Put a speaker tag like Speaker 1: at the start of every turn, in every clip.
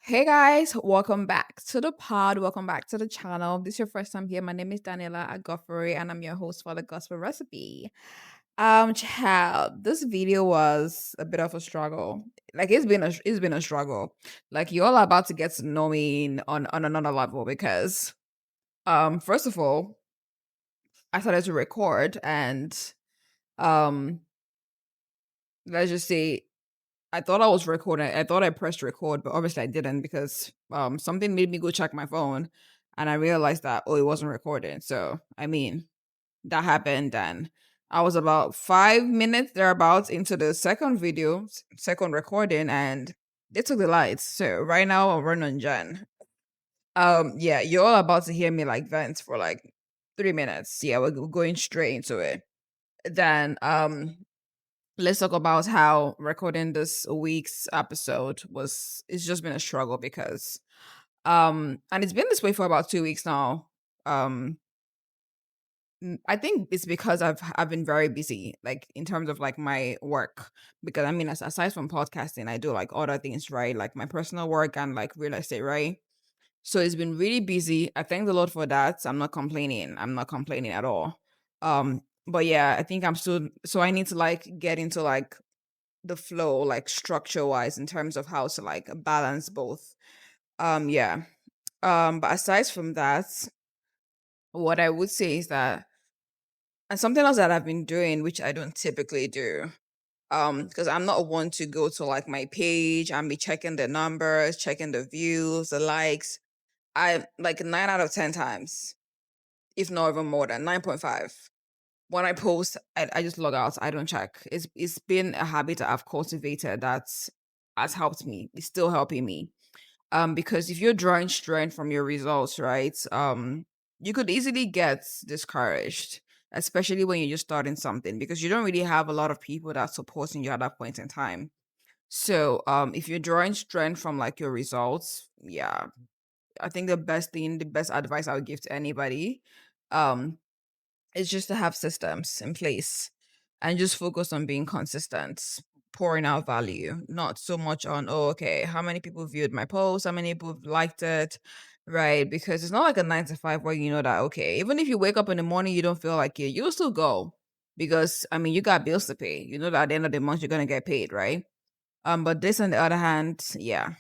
Speaker 1: Hey guys, welcome back to the pod. Welcome back to the channel. If this is your first time here, my name is Daniela Agofari and I'm your host for the Gospel Recipe. Child, this video was a bit of a struggle. Like it's been a struggle. Like you're all about to get to know me on another level because first of all, I started to record and um let's just say I thought I was recording. I thought I pressed record, but obviously I didn't because something made me go check my phone and I realized that it wasn't recording. So I mean that happened and I was about 5 minutes thereabouts into the second video, second recording, and they took the lights. So right now I'll run on Jen. Yeah, you're all about to hear me like vent for like 3 minutes. Yeah, we're going straight into it. Then let's talk about how recording this week's episode was it's just been a struggle because and it's been this way for about 2 weeks now. um I think it's because I've been very busy, like in terms of like my work. Because I mean, aside from podcasting, I do like other things, right? Like my personal work and like real estate, right? So it's been really busy. I thank the Lord for that. I'm not complaining. I'm not complaining at all. But yeah, I think I'm still so I need to like get into like the flow, like structure wise, in terms of how to like balance both. Yeah. But aside from that, what I would say is that, and something else that I've been doing, which I don't typically do, because I'm not one to go to like my page and be checking the numbers, checking the views, the likes. I like 9 out of 10 times, if not even more than 9.5. When I post, I just log out. I don't check. It's been a habit that I've cultivated that has helped me. It's still helping me. Because if you're drawing strength from your results, right, you could easily get discouraged, especially when you're just starting something because you don't really have a lot of people that supporting you at that point in time. So if you're drawing strength from like your results, yeah, I think the best advice I would give to anybody um is just to have systems in place and just focus on being consistent, pouring out value, not so much on, oh, okay, how many people viewed my post, how many people liked it, right? Because it's not like a 9 to 5 where you know that, okay, even if you wake up in the morning, you don't feel like it, you'll still go because, I mean, you got bills to pay. You know that at the end of the month, you're going to get paid, right? But this, on the other hand, yeah.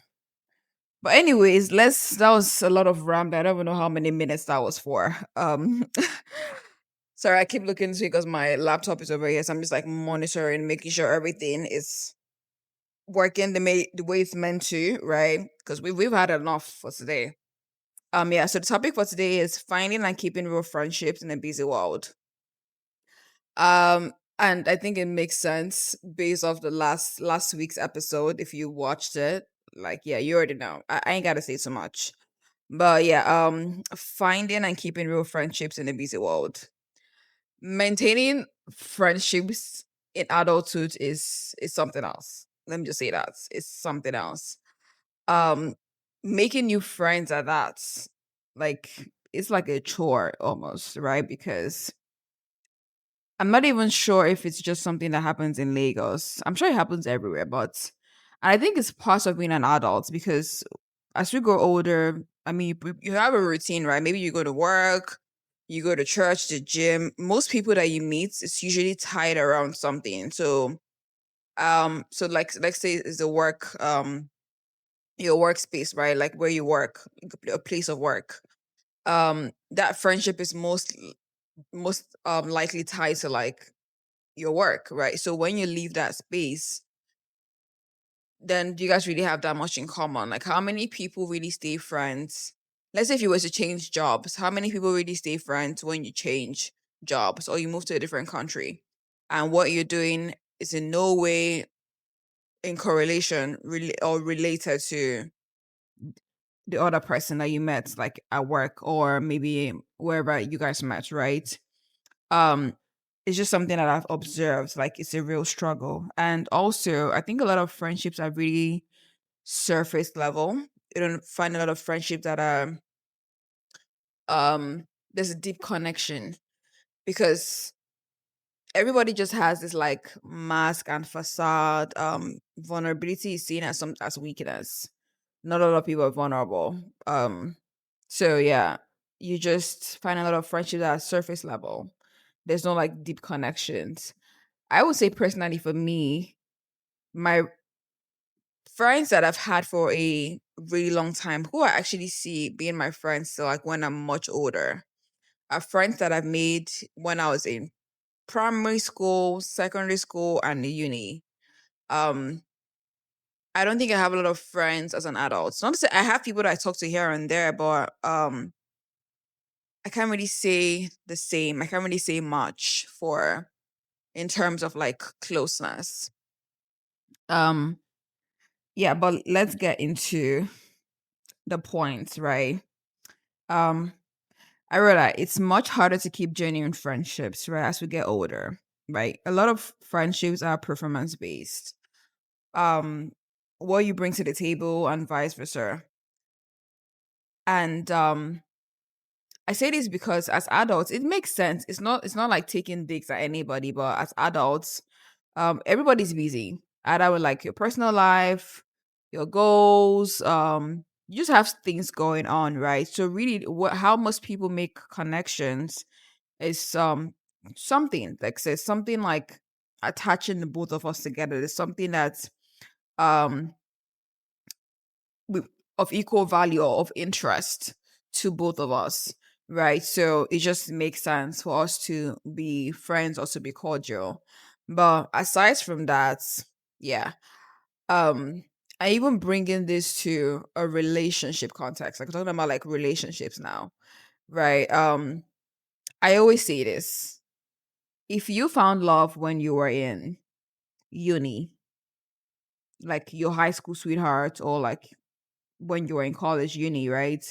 Speaker 1: But anyways, that was a lot of rambling. I don't even know how many minutes that was for. Sorry, I keep looking to because my laptop is over here, so I'm just like monitoring, making sure everything is working the way it's meant to, right? Because we've had enough for today. Yeah. So the topic for today is finding and keeping real friendships in a busy world. And I think it makes sense based off the last week's episode. If you watched it, like yeah, you already know. I ain't gotta say so much. But yeah, finding and keeping real friendships in a busy world. Maintaining friendships in adulthood is something else. Let me just say that. It's something else. Um Making new friends at that, like it's like a chore almost, right? Because I'm not even sure if it's just something that happens in Lagos. I'm sure it happens everywhere, but I think it's part of being an adult because as we grow older, I mean, you have a routine, right? Maybe you go to work, you go to church, the gym. Most people that you meet, it's usually tied around something. So like, let's say it's the work, your workspace, right? Like where you work, a place of work. That friendship is most likely tied to like your work, right? So when you leave that space, then do you guys really have that much in common? Like how many people really stay friends? Let's say if you were to change jobs, how many people really stay friends when you change jobs or you move to a different country? And what you're doing is in no way in correlation really or related to the other person that you met like at work or maybe wherever you guys met, right? um it's just something that I've observed, like it's a real struggle. And also I think a lot of friendships are really surface level. You don't find a lot of friendships that are there's a deep connection because everybody just has this like mask and facade. Vulnerability is seen as some as weakness, Not a lot of people are vulnerable. So yeah, you just find a lot of friendships at surface level. There's no like deep connections. I would say personally for me, my friends that I've had for a really long time, who I actually see being my friends, so like when I'm much older, are friends that I've made when I was in primary school, secondary school, and uni. Um, I don't think I have a lot of friends as an adult. It's not to say I have people that I talk to here and there, but I can't really say the same. I can't really say much for in terms of like closeness. Um, yeah, but let's get into the points, right? Um, I realize it's much harder to keep genuine friendships, right, as we get older, right? A lot of friendships are performance based. Um, what you bring to the table and vice versa. And I say this because as adults, it makes sense. It's not like taking digs at anybody, but as adults, everybody's busy. Either with like your personal life, your goals, you just have things going on, right? So really how most people make connections is something like says something like attaching the both of us together. There's something that's um we- of equal value or of interest to both of us, right? So it just makes sense for us to be friends or to be cordial. But aside from that, yeah, um, I even bring in this to a relationship context. Like we're talking about like relationships now, right? I always say this: if you found love when you were in uni, like your high school sweetheart, or like when you were in college, uni, right?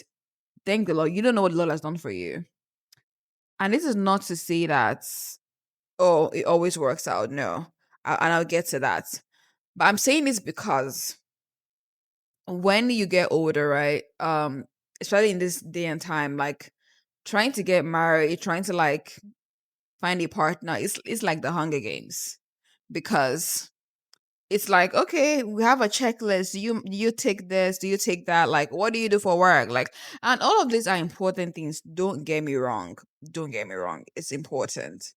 Speaker 1: Thank the Lord. You don't know what the Lord has done for you. And this is not to say that, oh, it always works out. No. And I'll get to that. But I'm saying this because when you get older, right? Especially in this day and time, like trying to get married, trying to like find a partner, it's like the Hunger Games. Because it's like, okay, we have a checklist. Do you take this? Do you take that? Like, what do you do for work? Like, and all of these are important things. Don't get me wrong. Don't get me wrong. It's important.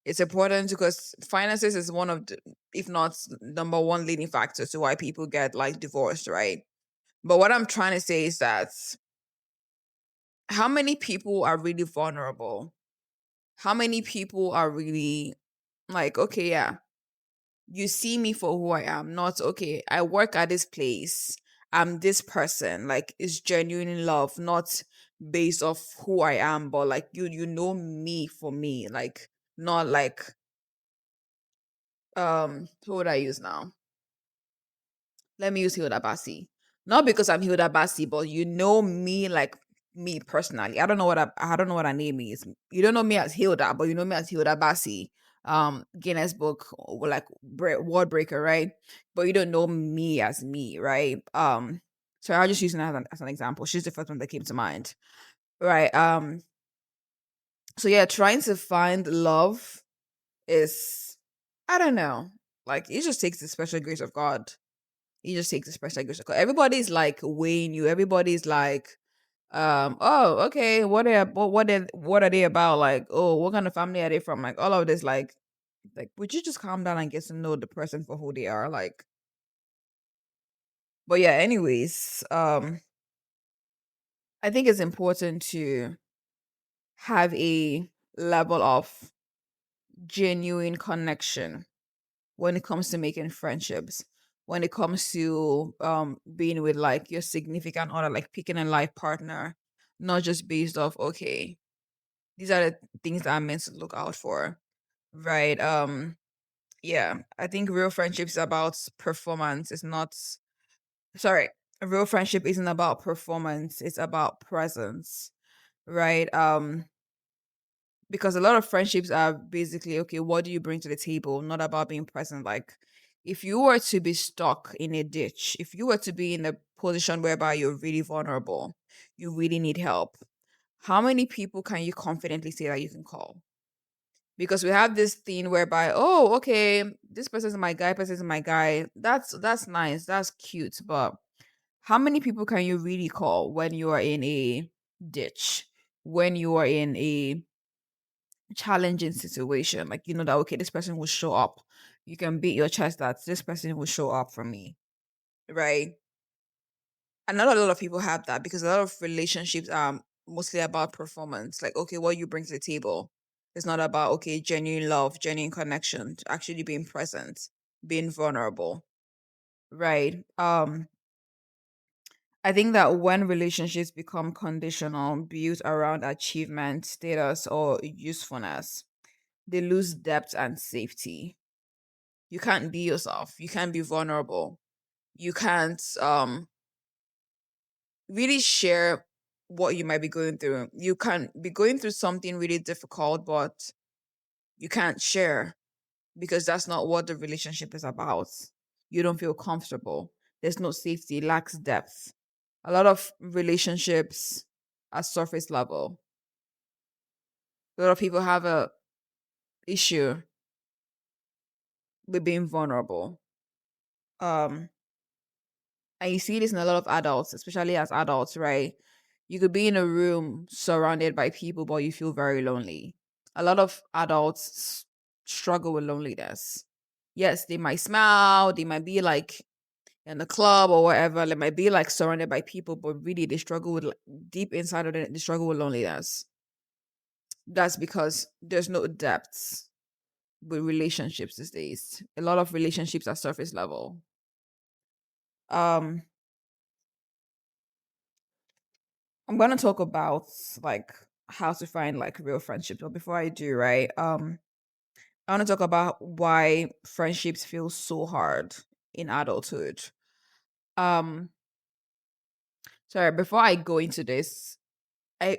Speaker 1: It's important because finances is one of the, if not number one leading factor to why people get like divorced, right? But what I'm trying to say is that how many people are really vulnerable? How many people are really like, okay, yeah, you see me for who I am, not okay. I work at this place. I'm this person. Like it's genuine love, not based off who I am, but like you know me for me. Like not like who would I use now? Let me use Hilda Bassi. Not because I'm Hilda Bassi, but you know me like me personally. I don't know what her name is. You don't know me as Hilda, but you know me as Hilda Bassi. Guinness Book or like word breaker, right? But you don't know me as me, right? So I'll just use her as an example. She's the first one that came to mind. Right. So yeah, trying to find love is I don't know. Like it just takes the special grace of God. You just take this perspective. Everybody's like weighing you. Everybody's like, oh, okay, what are they about? Like, oh, what kind of family are they from? Like all of this, like, would you just calm down and get to know the person for who they are? Like, but yeah, anyways, I think it's important to have a level of genuine connection when it comes to making friendships, when it comes to being with like your significant other, like picking a life partner, not just based off, okay, these are the things that I'm meant to look out for, right? Yeah, I think real friendship is about performance. It's not, sorry, a real friendship isn't about performance, it's about presence, right? Because a lot of friendships are basically, okay, what do you bring to the table, not about being present. Like if you were to be stuck in a ditch, if you were to be in a position whereby you're really vulnerable, you really need help, how many people can you confidently say that you can call? Because we have this thing whereby, oh, okay, this person's my guy, person's my guy, that's nice, that's cute, but how many people can you really call when you are in a ditch, when you are in a challenging situation? Like, you know that, okay, this person will show up. You can beat your chest that this person will show up for me, right? And not a lot of people have that because a lot of relationships are mostly about performance. Like, okay, what you bring to the table. It's not about, okay, genuine love, genuine connection, actually being present, being vulnerable, right? I think that when relationships become conditional, built around achievement, status, or usefulness, they lose depth and safety. You can't be yourself. You can't be vulnerable. You can't really share what you might be going through. You can be going through something really difficult, but you can't share because that's not what the relationship is about. You don't feel comfortable. There's no safety, it lacks depth. A lot of relationships are surface level. A lot of people have a issue with being vulnerable. Um, and you see this in a lot of adults, especially as adults, right? You could be in a room surrounded by people, but you feel very lonely. A lot of adults struggle with loneliness. Yes, they might smile, they might be like in the club or whatever, they might be like surrounded by people, but really they struggle with like, deep inside of them, they struggle with loneliness. That's because there's no depth with relationships these days. A lot of relationships are surface level. Um, I'm gonna talk about like how to find like real friendships. But before I do, right, I want to talk about why friendships feel so hard in adulthood. Um, sorry, before I go into this, I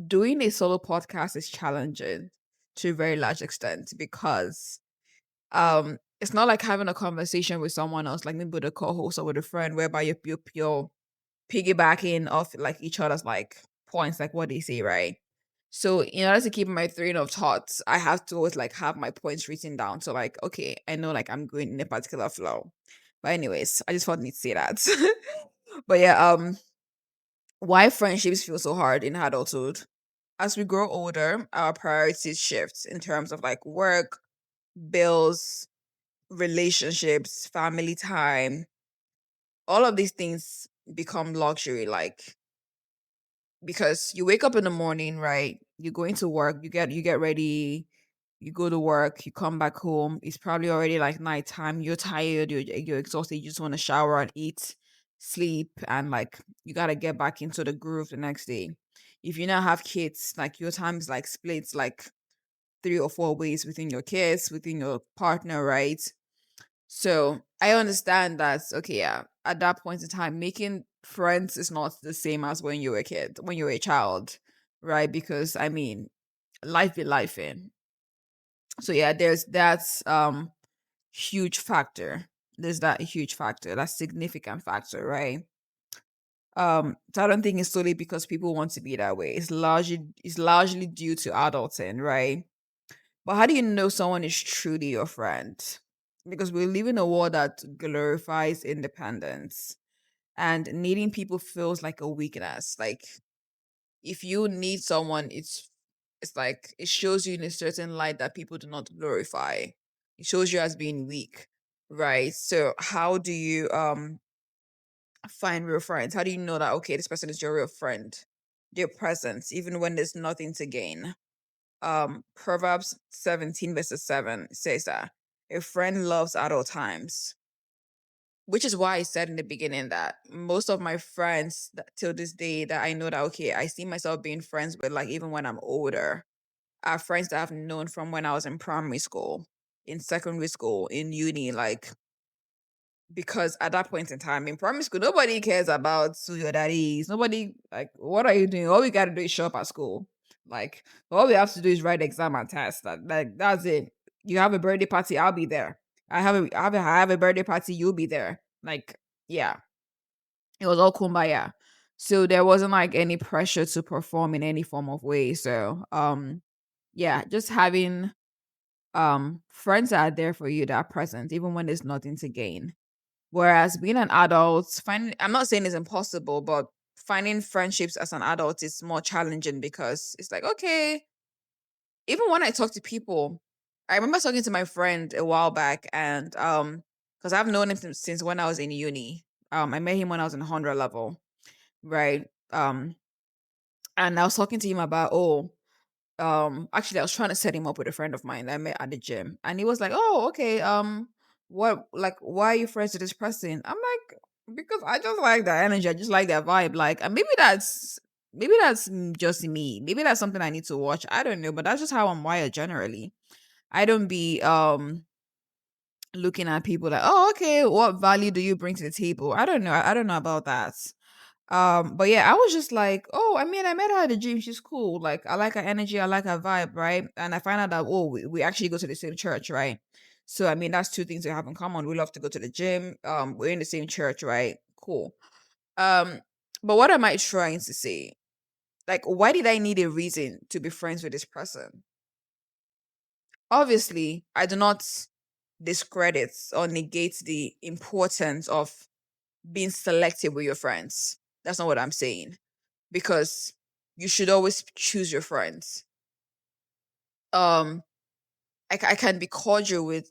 Speaker 1: doing a solo podcast is challenging to a very large extent because it's not like having a conversation with someone else, like maybe with a co-host or with a friend, whereby you're piggybacking off like each other's like points, like what they say, right? So in order to keep my train of thoughts, I have to always like have my points written down. So like, okay, I know like I'm going in a particular flow. But anyways, I just thought I need to say that. But yeah, why friendships feel so hard in adulthood? As we grow older, our priorities shift in terms of like work, bills, relationships, family time. All of these things become luxury. Like because you wake up in the morning, right? You go into work, you get ready, you go to work, you come back home. It's probably already like nighttime. You're tired, you're exhausted. You just want to shower and eat, sleep, and like you gotta get back into the groove the next day. If you now have kids, like your time is like split like 3 or 4 ways within your kids, within your partner, right? So I understand that, okay, yeah, at that point in time, making friends is not the same as when you were a kid, when you were a child, right? Because I mean, life be life in. So yeah, there's that's huge factor. There's that huge factor, that significant factor, right? So I don't think it's solely because people want to be that way. It's largely due to adulting, right? But how do you know someone is truly your friend? Because we live in a world that glorifies independence, and needing people feels like a weakness. Like if you need someone, it's like it shows you in a certain light that people do not glorify. It shows you as being weak, right? So how do you find real friends? How do you know that, okay, this person is your real friend? Their presence, even when there's nothing to gain. Proverbs 17 verses 7 says that a friend loves at all times, which is why I said in the beginning that most of my friends that, till this day, that I know that, okay, I see myself being friends with, like even when I'm older, are friends that I've known from when I was in primary school, in secondary school, in uni, like because at that point in time in primary school, nobody cares about who your daddy is. Nobody like, what are you doing? All we gotta do is show up at school. Like all we have to do is write exam and test. Like that's it. You have a birthday party, I'll be there. I have a birthday party, you'll be there. Like yeah, it was all kumbaya. So there wasn't like any pressure to perform in any form of way. So yeah, just having friends that are there for you that are present even when there's nothing to gain. Whereas being an adult, finding I'm not saying it's impossible, but finding friendships as an adult is more challenging because it's like, okay, even when I talk to people, I remember talking to my friend a while back, and because I've known him since when I was in uni. I met him when I was in 100 level, right? And I was talking to him about, actually I was trying to set him up with a friend of mine that I met at the gym, and he was like, oh, okay, what, like, why are you friends with this person? I'm like, because I just like that energy, I just like that vibe, like, and maybe that's just me, maybe that's something I need to watch, I don't know, but that's just how I'm wired generally. I don't be looking at people like, oh, okay, what value do you bring to the table? I don't know, I don't know about that. But yeah, I was just like, oh, I mean, I met her at the gym. She's cool. Like, I like her energy. I like her vibe, right? And I find out that, oh, we actually go to the same church, right? So, I mean, that's two things we have in common. We love to go to the gym. We're in the same church, right? Cool. Um, but what am I trying to say? Like, why did I need a reason to be friends with this person? Obviously, I do not discredit or negate the importance of being selective with your friends. That's not what I'm saying, because you should always choose your friends. Um, I can be cordial with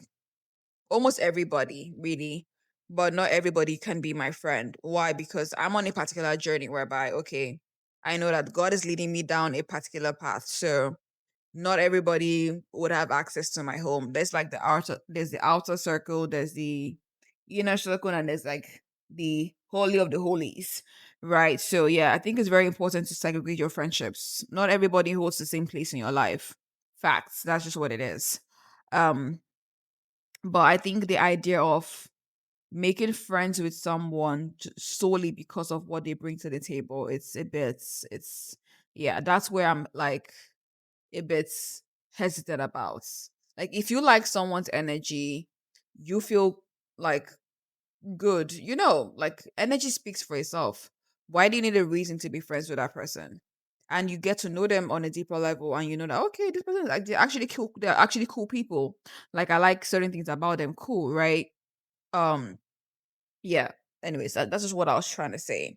Speaker 1: almost everybody, really, but not everybody can be my friend. Why? Because I'm on a particular journey whereby, okay, I know that God is leading me down a particular path. So not everybody would have access to my home. There's the outer circle, there's the inner circle, and there's like the holy of the holies, right? So yeah, I think it's very important to segregate your friendships. Not everybody holds the same place in your life. Facts. That's just what it is. Um, but I think the idea of making friends with someone solely because of what they bring to the table, it's yeah, that's where I'm like a bit hesitant about. Like, if you like someone's energy, you feel like good, like energy speaks for itself. Why do you need a reason to be friends with that person? And you get to know them on a deeper level, and you know that, okay, this person is like, they're actually cool people. Like, I like certain things about them, cool, right? Um, yeah. Anyways, that's just what I was trying to say.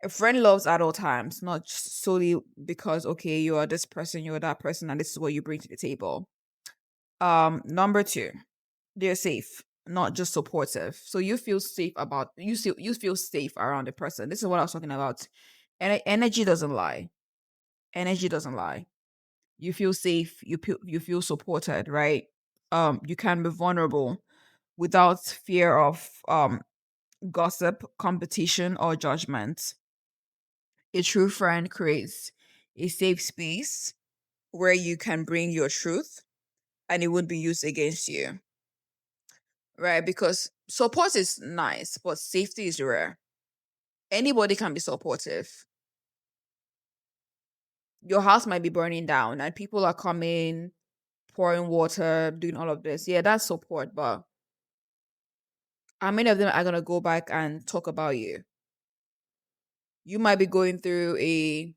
Speaker 1: A friend loves at all times, not just solely because, okay, you are this person, you're that person, and this is what you bring to the table. Number two, they're safe, not just supportive. So you feel safe around the person. This is what I was talking about. And energy doesn't lie. Energy doesn't lie. You feel safe. You feel supported, right? You can be vulnerable without fear of gossip, competition, or judgment. A true friend creates a safe space where you can bring your truth and it won't be used against you, right? Because support is nice, but safety is rare. Anybody can be supportive. Your house might be burning down and people are coming, pouring water, doing all of this. Yeah, that's support, but how many of them are going to go back and talk about you? You might be going through a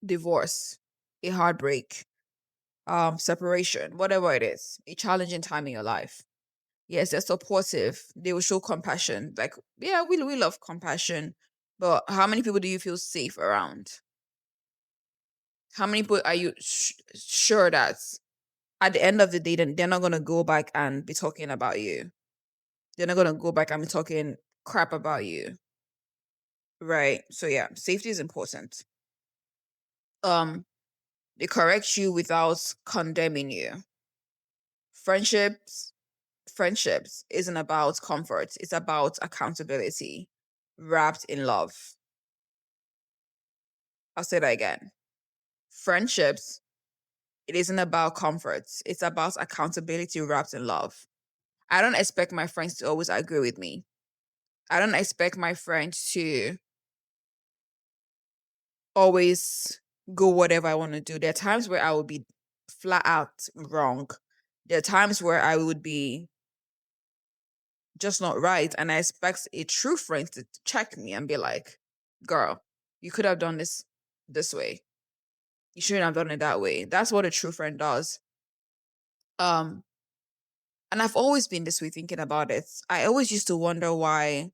Speaker 1: divorce, a heartbreak, separation, whatever it is, a challenging time in your life. Yes, they're supportive. They will show compassion. Like, yeah, we love compassion, but how many people do you feel safe around? How many people are you sure that at the end of the day, then they're not gonna go back and be talking about you? They're not gonna go back and be talking crap about you, right? So yeah, safety is important. Um, they correct you without condemning you. Friendships friendships isn't about comfort, it's about accountability wrapped in love. I'll say that again. Friendships, it isn't about comfort, it's about accountability wrapped in love. I don't expect my friends to always agree with me. I don't expect my friends to always go whatever I want to do. There are times where I will be flat out wrong. There are times where I would be just not right. And I expect a true friend to check me and be like, girl, you could have done this way. You shouldn't have done it that way. That's what a true friend does. Um, And I've always been this way thinking about it. I always used to wonder why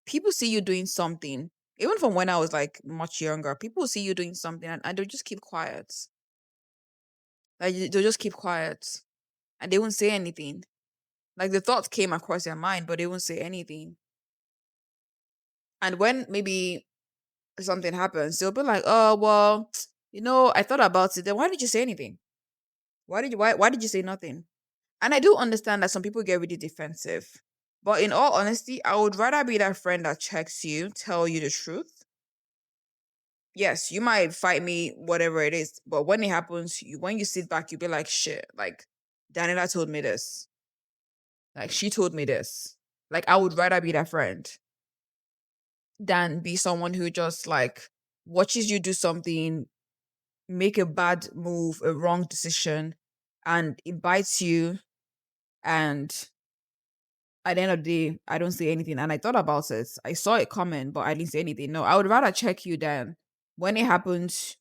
Speaker 1: people see you doing something, even from when I was like much younger, people see you doing something and they'll just keep quiet. Like they'll just keep quiet and they won't say anything. Like the thought came across their mind, but they won't say anything. And when maybe something happens, they'll be like, "Oh well, I thought about it. Then why did you say anything? Why did you say nothing?" And I do understand that some people get really defensive. But in all honesty, I would rather be that friend that checks you, tell you the truth. Yes, you might fight me, whatever it is. But when it happens, when you sit back, you'll be like, shit, like, Daniela told me this. Like, she told me this. Like, I would rather be that friend than be someone who just, like, watches you do something, make a bad move, a wrong decision, and it bites you. And at the end of the day, I don't say anything. And I thought about it. I saw it coming, but I didn't say anything. No, I would rather check you than when it happens,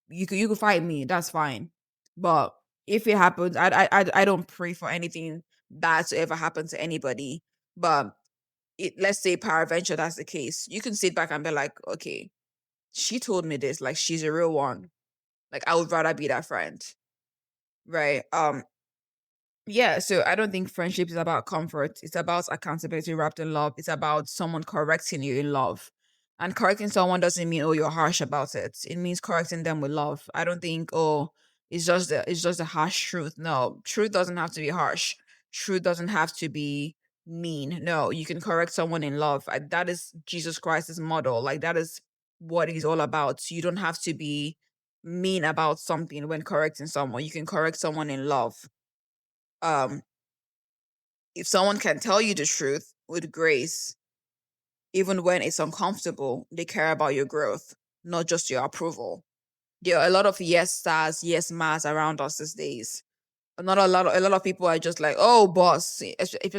Speaker 1: you could fight me. That's fine. But if it happens, I don't pray for anything bad to ever happen to anybody. But let's say peradventure that's the case. You can sit back and be like, okay, she told me this. Like she's a real one. Like I would rather be that friend. Right. Yeah, so I don't think friendship is about comfort. It's about accountability wrapped in love. It's about someone correcting you in love. And correcting someone doesn't mean, oh, you're harsh about it. It means correcting them with love. I don't think, oh, it's just a harsh truth. No, truth doesn't have to be harsh. Truth doesn't have to be mean. No, you can correct someone in love. That is Jesus Christ's model. Like that is what he's all about. You don't have to be mean about something when correcting someone. You can correct someone in love. um if someone can tell you the truth with grace, even when it's uncomfortable, they care about your growth, not just your approval. There are a lot of yes stars, yes mas around us these days. Not a lot of people are just like, oh boss,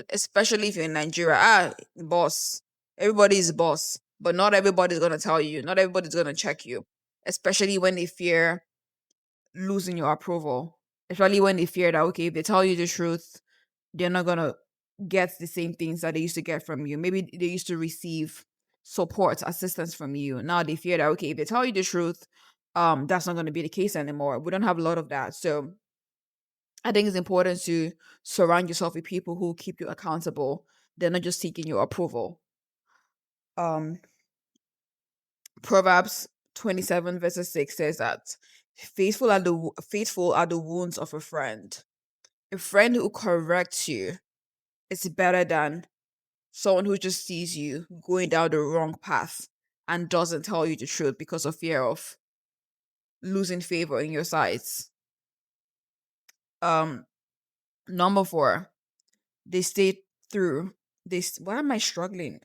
Speaker 1: especially if you're in Nigeria. Boss. Everybody is boss. But not everybody's gonna tell you, not everybody's gonna check you. Especially when they fear losing your approval. Especially when they fear that okay, if they tell you the truth, they're not gonna get the same things that they used to get from you. Maybe they used to receive support, assistance from you. Now they fear that okay, if they tell you the truth, that's not gonna be the case anymore. We don't have a lot of that. So I think it's important to surround yourself with people who keep you accountable. They're not just seeking your approval. Um Proverbs 27 verses 6 says that faithful are the wounds of a friend. A friend who corrects you is better than someone who just sees you going down the wrong path and doesn't tell you the truth because of fear of losing favor in your sights. Um, Number four, they stay through. Why am I struggling?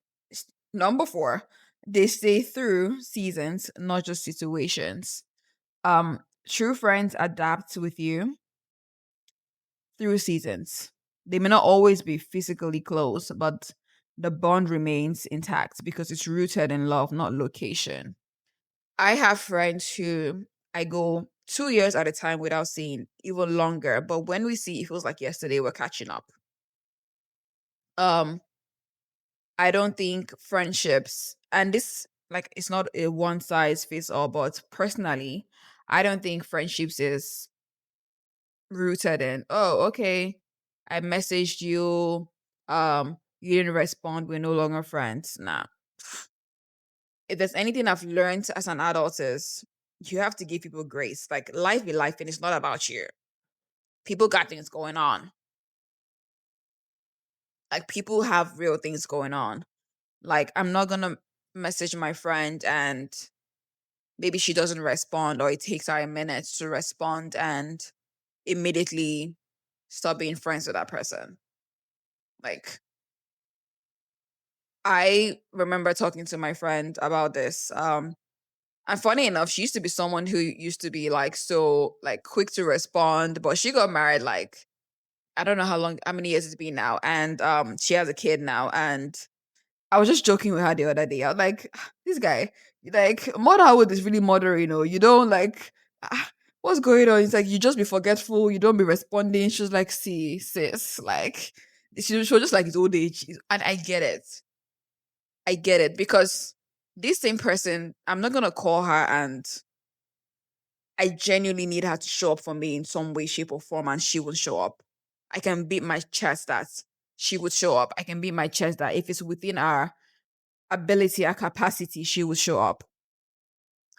Speaker 1: Number four, they stay through seasons, not just situations. True friends adapt with you through seasons. They may not always be physically close, but the bond remains intact because it's rooted in love, not location. I have friends who I go 2 years at a time without seeing, even longer. But when we see, it feels like yesterday we're catching up. Um, I don't think friendships, and this like it's not a one size fits all, but personally, I don't think friendships is rooted in, oh, okay, I messaged you, you didn't respond, we're no longer friends. Nah. If there's anything I've learned as an adult is you have to give people grace. Like life be life and it's not about you. People got things going on. Like people have real things going on. Like I'm not gonna message my friend and maybe she doesn't respond or it takes her a minute to respond and immediately stop being friends with that person. Like I remember talking to my friend about this. And funny enough, she used to be someone who used to be like so like quick to respond, but she got married like I don't know how many years it's been now, and she has a kid now. And I was just joking with her the other day. I was like, this guy, like motherhood is really mother, you know. You don't like. what's going on? It's like you just be forgetful, you don't be responding. She's like, see, sis, like she was just like it's old age. And I get it because this same person, I'm not gonna call her and I genuinely need her to show up for me in some way, shape, or form, and she will show up. I can beat my chest that she would show up. I can beat my chest that if it's within our ability, our capacity, she will show up.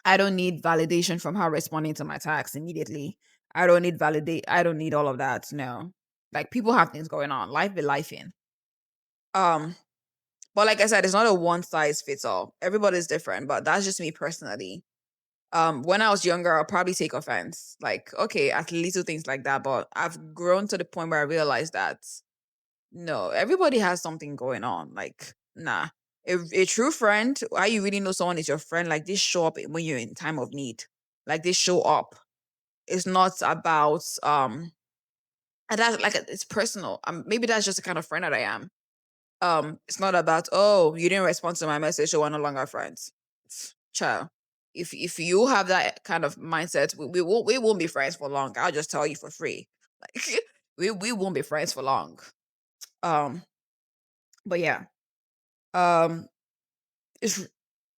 Speaker 1: I don't need validation from her responding to my text immediately. I don't need all of that. No. Like people have things going on. Life be life in. Um, but like I said, it's not a one size fits all. Everybody's different, but that's just me personally. When I was younger, I'll probably take offense. Like, okay, at little things like that. But I've grown to the point where I realize that no, everybody has something going on. Like, nah. A true friend, how you really know someone is your friend, like they show up when you're in time of need. Like they show up. It's not about and that's like it's personal. Maybe that's just the kind of friend that I am. It's not about, oh, you didn't respond to my message, so we're no longer friends. Child. If you have that kind of mindset, we won't be friends for long. I'll just tell you for free. Like we won't be friends for long. Um, but yeah. Um it's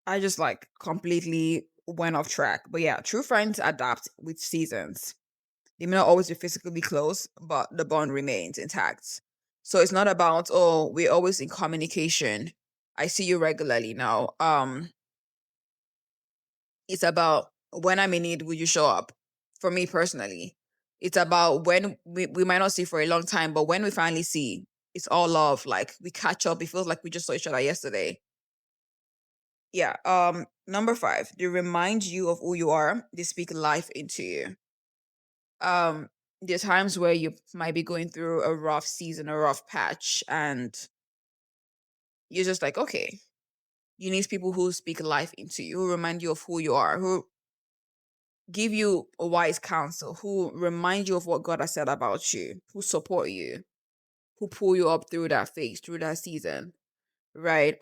Speaker 1: I just like completely went off track. But yeah, true friends adapt with seasons. They may not always be physically close, but the bond remains intact. So it's not about, oh, we're always in communication. I see you regularly now. It's about when I'm in need, will you show up? For me personally. It's about when we might not see for a long time, but when we finally see, it's all love. Like we catch up. It feels like we just saw each other yesterday. Yeah. Number five, they remind you of who you are. They speak life into you. Um, there's times where you might be going through a rough season, a rough patch, and you're just like, okay, you need people who speak life into you, who remind you of who you are, who give you a wise counsel, who remind you of what God has said about you, who support you, who pull you up through that phase, through that season. Right.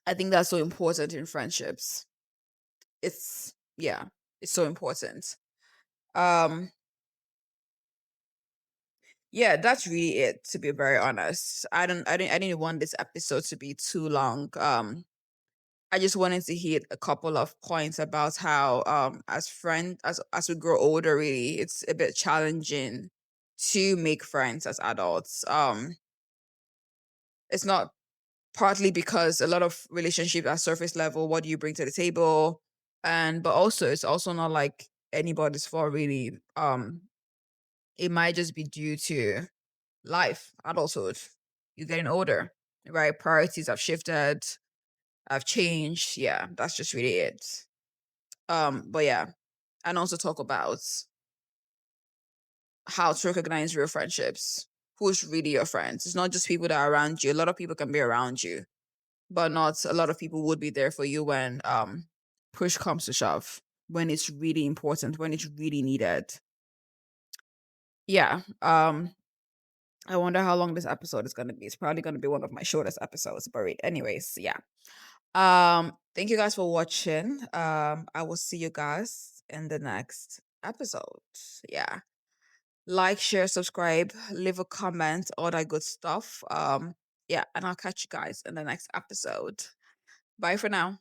Speaker 1: I think that's so important in friendships. It's yeah, it's so important. Um, yeah, that's really it, to be very honest. I didn't want this episode to be too long. I just wanted to hit a couple of points about how as we grow older, really it's a bit challenging to make friends as adults. It's not partly because a lot of relationships are surface level, what do you bring to the table? And but also it's also not like anybody's fault really. It might just be due to life, adulthood. You're getting older, right? Priorities have shifted, have changed. Yeah, that's just really it. But yeah, and also talk about how to recognize real friendships. Who's really your friends? It's not just people that are around you. A lot of people can be around you, but not a lot of people would be there for you when push comes to shove, when it's really important, when it's really needed. Yeah. I wonder how long this episode is gonna be. It's probably gonna be one of my shortest episodes, but anyways, yeah. Thank you guys for watching. I will see you guys in the next episode. Yeah. Like, share, subscribe, leave a comment, all that good stuff. Yeah, and I'll catch you guys in the next episode. Bye for now.